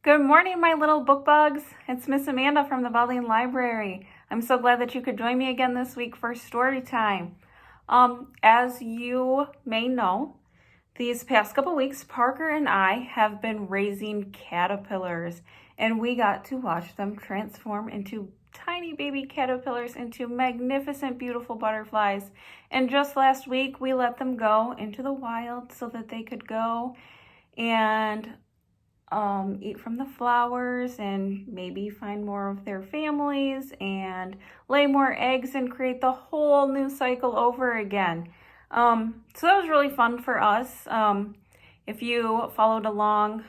Good morning, my little book bugs. It's Miss Amanda from the Balding Library. I'm so glad that you could join me again this week for story time. As you may know, these past couple weeks, Parker and I have been raising caterpillars, and we got to watch them transform into tiny baby caterpillars into magnificent, beautiful butterflies. And just last week, we let them go into the wild so that they could go and eat from the flowers and maybe find more of their families and lay more eggs and create the whole new cycle over again. So that was really fun for us. If you followed along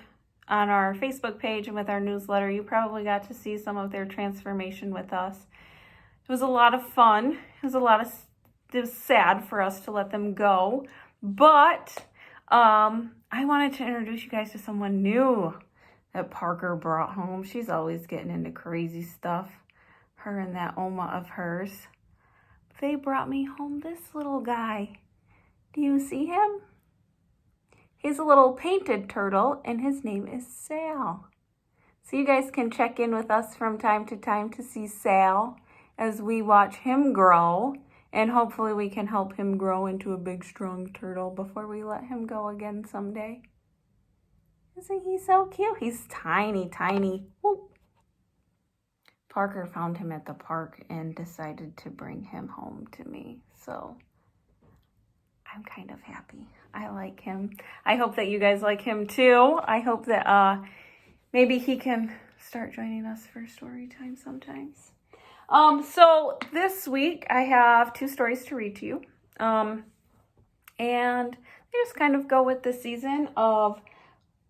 on our Facebook page and with our newsletter, you probably got to see some of their transformation with us. It was a lot of fun. It was sad for us to let them go, but I wanted to introduce you guys to someone new that Parker brought home. She's always getting into crazy stuff, her and that Oma of hers. They brought me home this little guy. Do you see him? He's a little painted turtle, and his name is Sal. So you guys can check in with us from time to time to see Sal as we watch him grow. And hopefully we can help him grow into a big, strong turtle before we let him go again someday. Isn't he so cute? He's tiny, tiny. Whoop. Parker found him at the park and decided to bring him home to me. So I'm kind of happy. I like him. I hope that you guys like him too. I hope that maybe he can start joining us for story time sometimes. So this week I have 2 stories to read to you. And they just kind of go with the season of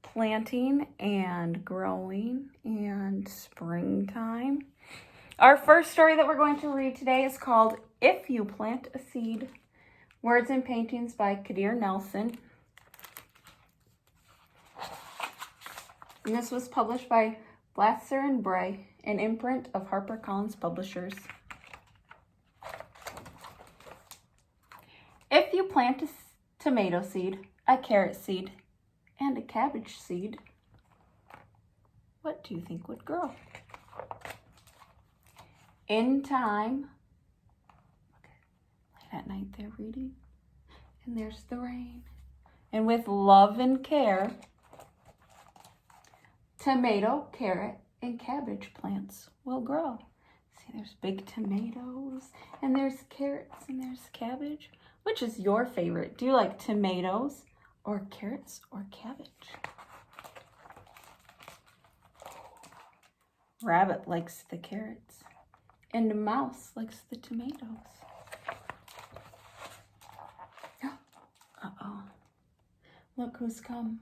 planting and growing and springtime. Our first story that we're going to read today is called If You Plant a Seed. Words and paintings by Kadir Nelson. And this was published by Blatzer and Bray, an imprint of HarperCollins Publishers. If you plant a tomato seed, a carrot seed, and a cabbage seed, what do you think would grow? In time, late at night they're reading, and there's the rain. And with love and care, tomato, carrot, and cabbage plants will grow. See, there's big tomatoes, and there's carrots, and there's cabbage. Which is your favorite? Do you like tomatoes or carrots or cabbage? Rabbit likes the carrots, and the mouse likes the tomatoes. Uh-oh. Look who's come.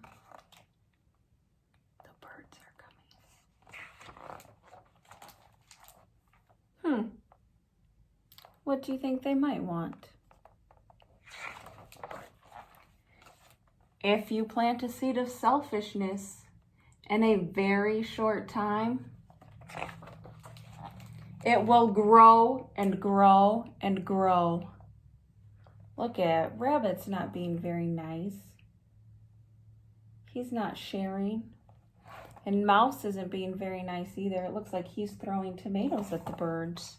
What do you think they might want? If you plant a seed of selfishness in a very short time, it will grow and grow and grow. Look at Rabbit's not being very nice. He's not sharing. And Mouse isn't being very nice either. It looks like he's throwing tomatoes at the birds.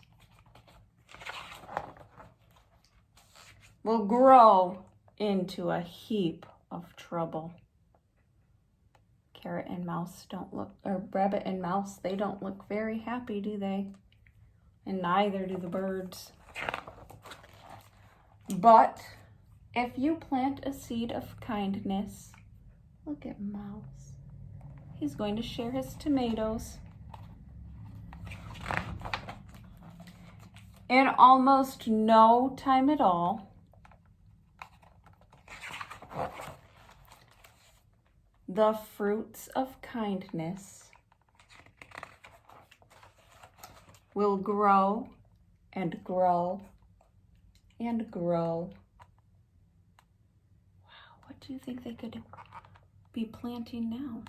Will grow into a heap of trouble. Carrot and Mouse don't look, or Rabbit and Mouse, they don't look very happy, do they? And neither do the birds. But if you plant a seed of kindness, look at Mouse. He's going to share his tomatoes. In almost no time at all, the fruits of kindness will grow and grow and grow. Wow, what do you think they could be planting now?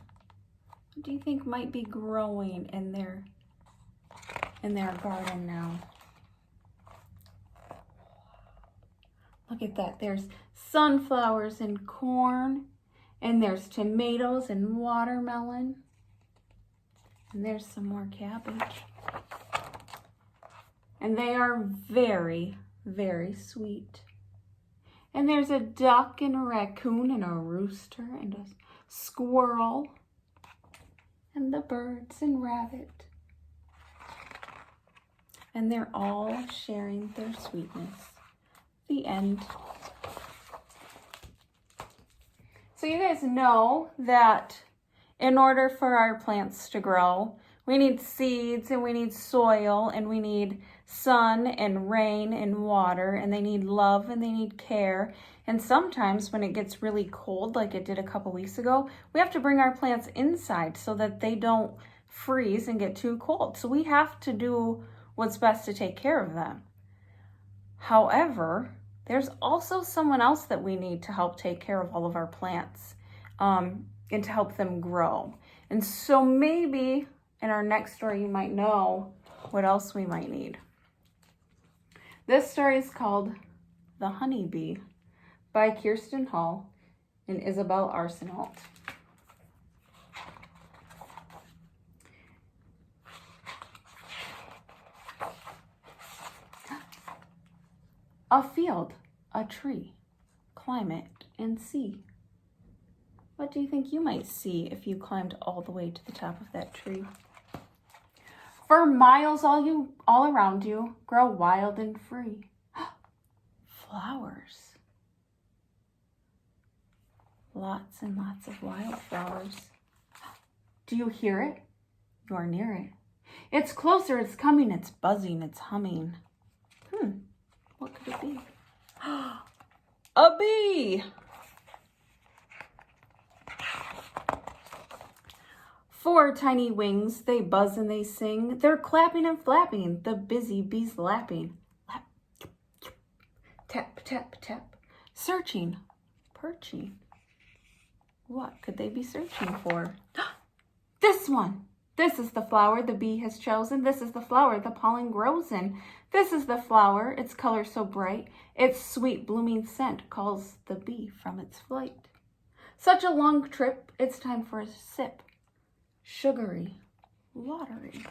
What do you think might be growing in their garden now? Look at that. There's sunflowers and corn, and there's tomatoes and watermelon. And there's some more cabbage. And they are very, very sweet. And there's a duck and a raccoon and a rooster and a squirrel and the birds and rabbit. And they're all sharing their sweetness. The end. So you guys know that in order for our plants to grow, we need seeds and we need soil and we need sun and rain and water, and they need love and they need care. And sometimes when it gets really cold, like it did a couple weeks ago, we have to bring our plants inside so that they don't freeze and get too cold. So we have to do what's best to take care of them. However, there's also someone else that we need to help take care of all of our plants and to help them grow. And so maybe in our next story, you might know what else we might need. This story is called The Honeybee by Kirsten Hall and Isabel Arsenault. A field, a tree, climate, and sea. What do you think you might see if you climbed all the way to the top of that tree? For miles all around you grow wild and free. Flowers. Lots and lots of wildflowers. Do you hear it? You are near it. It's closer, it's coming, it's buzzing, it's humming. What could it be? A bee! 4 tiny wings, they buzz and they sing. They're clapping and flapping, the busy bees lapping. Lap, tap, tap, tap. Searching, perching. What could they be searching for? This one! This is the flower the bee has chosen. This is the flower the pollen grows in. This is the flower, its color so bright. Its sweet blooming scent calls the bee from its flight. Such a long trip, it's time for a sip. Sugary, watery.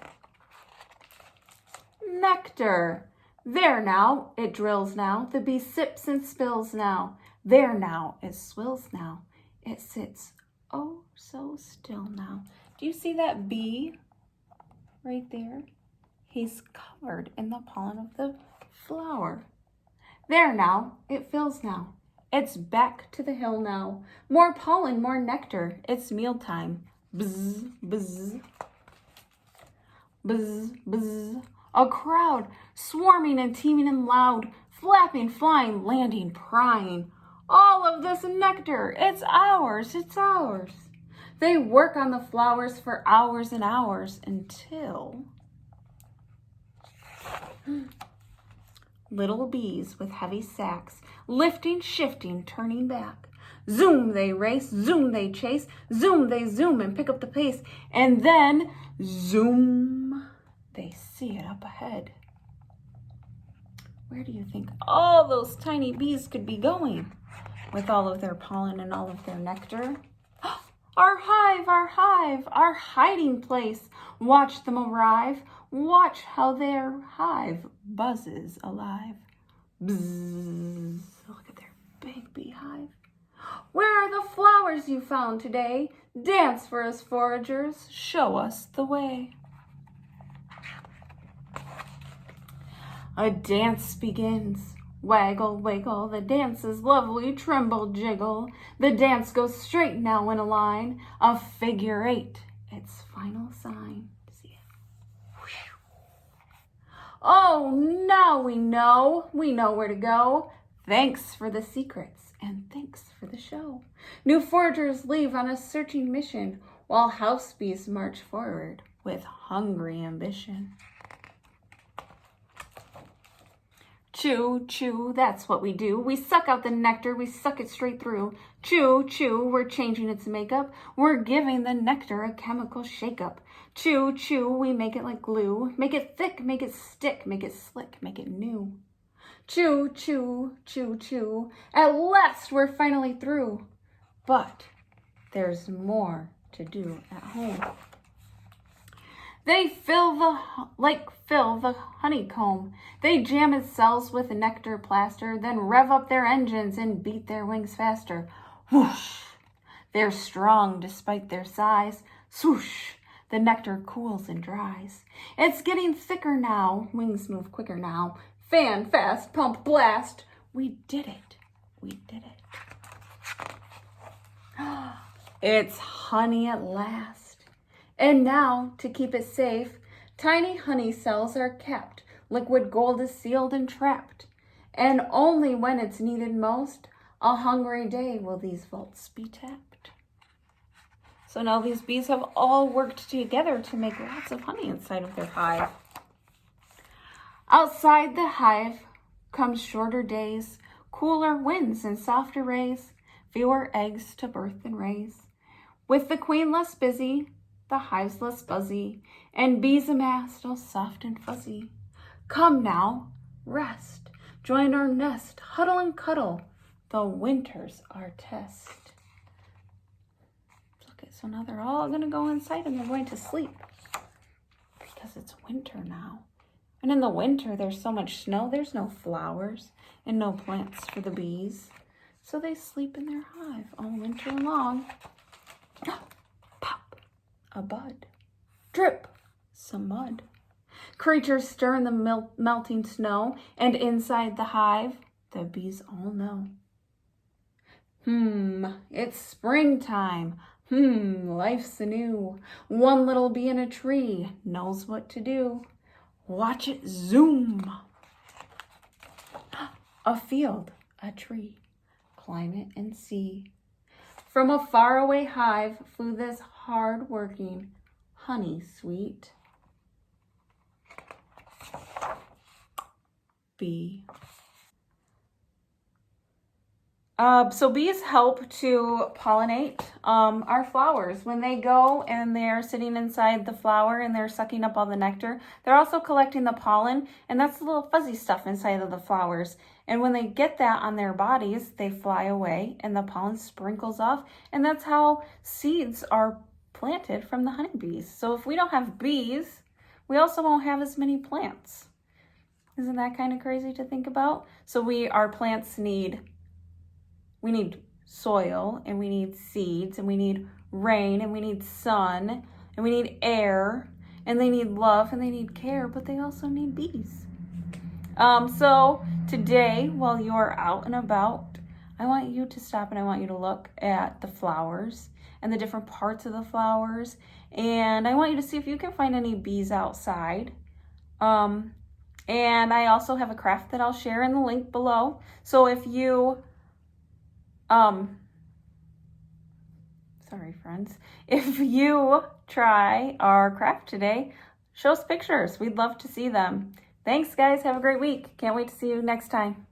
Nectar. There now, it drills now. The bee sips and spills now. There now, it swills now. It sits oh so still now. Do you see that bee right there? He's covered in the pollen of the flower. There now, it fills now. It's back to the hill now. More pollen, more nectar. It's mealtime. Buzz, buzz. Buzz, buzz. A crowd, swarming and teeming and loud, flapping, flying, landing, prying. All of this nectar, it's ours, it's ours. They work on the flowers for hours and hours until little bees with heavy sacks, lifting, shifting, turning back. Zoom they race, zoom they chase, zoom they zoom and pick up the pace, and then zoom, they see it up ahead. Where do you think all those tiny bees could be going with all of their pollen and all of their nectar? Our hive, our hiding place. Watch them arrive. Watch how their hive buzzes alive. Bzzz. Look at their big beehive. Where are the flowers you found today? Dance for us, foragers. Show us the way. A dance begins. Waggle, wiggle, the dance is lovely, tremble, jiggle. The dance goes straight now in a line, a figure 8, its final sign. See it? Oh, now we know where to go. Thanks for the secrets and thanks for the show. New foragers leave on a searching mission while house bees march forward with hungry ambition. Chew, chew, that's what we do. We suck out the nectar, we suck it straight through. Chew, chew, we're changing its makeup. We're giving the nectar a chemical shakeup. Chew, chew, we make it like glue. Make it thick, make it stick, make it slick, make it new. Chew, chew, chew, chew. At last we're finally through. But there's more to do at home. They fill the honeycomb. They jam its cells with nectar plaster, then rev up their engines and beat their wings faster. Whoosh! They're strong despite their size. Swoosh! The nectar cools and dries. It's getting thicker now. Wings move quicker now. Fan fast, pump blast. We did it. We did it. It's honey at last. And now, to keep it safe, tiny honey cells are kept. Liquid gold is sealed and trapped. And only when it's needed most, a hungry day, will these vaults be tapped. So now these bees have all worked together to make lots of honey inside of their hive. Outside the hive comes shorter days, cooler winds and softer rays, fewer eggs to birth and raise. With the queen less busy, the hive's less buzzy, and bees amassed all soft and fuzzy. Come now, rest, join our nest, huddle and cuddle, the winter's our test. Okay, so now they're all gonna go inside and they're going to sleep because it's winter now. And in the winter, there's so much snow, there's no flowers and no plants for the bees. So they sleep in their hive all winter long. Pop, a bud. Drip, some mud. Creatures stir in the melting snow, and inside the hive, the bees all know. It's springtime. Life's anew. One little bee in a tree knows what to do. Watch it zoom. A field, a tree, climb it and see. From a faraway hive flew this hard-working honey sweet bee. So bees help to pollinate our flowers. When they go and they're sitting inside the flower and they're sucking up all the nectar, they're also collecting the pollen, and that's the little fuzzy stuff inside of the flowers. And when they get that on their bodies, they fly away and the pollen sprinkles off, and that's how seeds are planted from the honeybees. So if we don't have bees, we also won't have as many plants. Isn't that kind of crazy to think about? So our plants need soil, and we need seeds, and we need rain, and we need sun, and we need air, and they need love, and they need care, but they also need bees. So today, while you're out and about, I want you to stop and I want you to look at the flowers and the different parts of the flowers, and I want you to see if you can find any bees outside. And I also have a craft that I'll share in the link below. So if you sorry friends, if you try our craft today, show us pictures. We'd love to see them. Thanks guys, have a great week. Can't wait to see you next time.